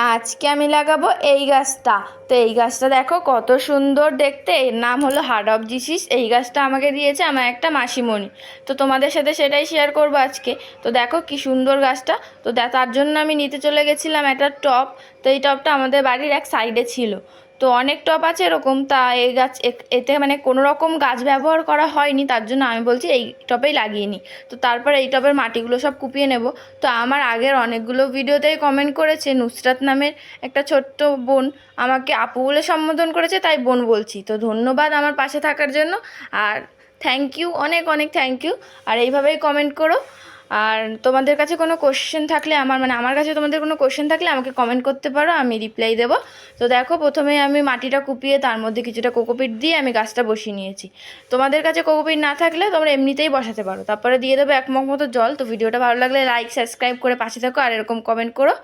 আজকে আমি লাগাবো এই গাছটা। তো এই গাছটা দেখো কত সুন্দর দেখতে। এর নাম হলো হার্ট অফ জিসাস। এই গাছটা আমাকে দিয়েছে আমার একটা মাসিমণি। তো তোমাদের সাথে সেটাই শেয়ার করবো আজকে। তো দেখো কি সুন্দর গাছটা। তো তার জন্য আমি নিতে চলে গেছিলাম একটা টব। তো এই টবটা আমাদের বাড়ির এক সাইডে ছিল। তো অনেক টব আছে এরকম, তা এই গাছ এতে মানে কোনো রকম গাছ ব্যবহার করা হয়নি, তার জন্য আমি বলছি এই টবেই লাগিয়ে নিই। তো তারপর এই টবের মাটিগুলো সব কুপিয়ে নেব। তো আমার আগের অনেকগুলো ভিডিওতেই কমেন্ট করেছে নুসরাত নামের একটা ছোট্ট বোন, আমাকে আপু বলে সম্বোধন করেছে, তাই বোন বলছি। তো ধন্যবাদ আমার পাশে থাকার জন্য। আর থ্যাংক ইউ, অনেক অনেক থ্যাংক ইউ। আর এইভাবেই কমেন্ট করো। আর তোমাদের কাছে কোনো কোশ্চেন থাকলে আমার কাছে তোমাদের কোনো কোশ্চেন থাকলে আমাকে কমেন্ট করতে পারো, আমি রিপ্লাই দেবো। তো দেখো প্রথমে আমি মাটিটা কুপিয়ে তার মধ্যে কিছুটা কোকোপিট দিয়ে আমি গাছটা বসিয়ে নিয়েছি। তোমাদের কাছে কোকোপিট না থাকলে তোমরা এমনিতেই বসাতে পারো। তারপরে দিয়ে দেবো এক মগ মতো জল। তো ভিডিওটা ভালো লাগলে লাইক সাবস্ক্রাইব করে পাশে থাকো আর এরকম কমেন্ট করো।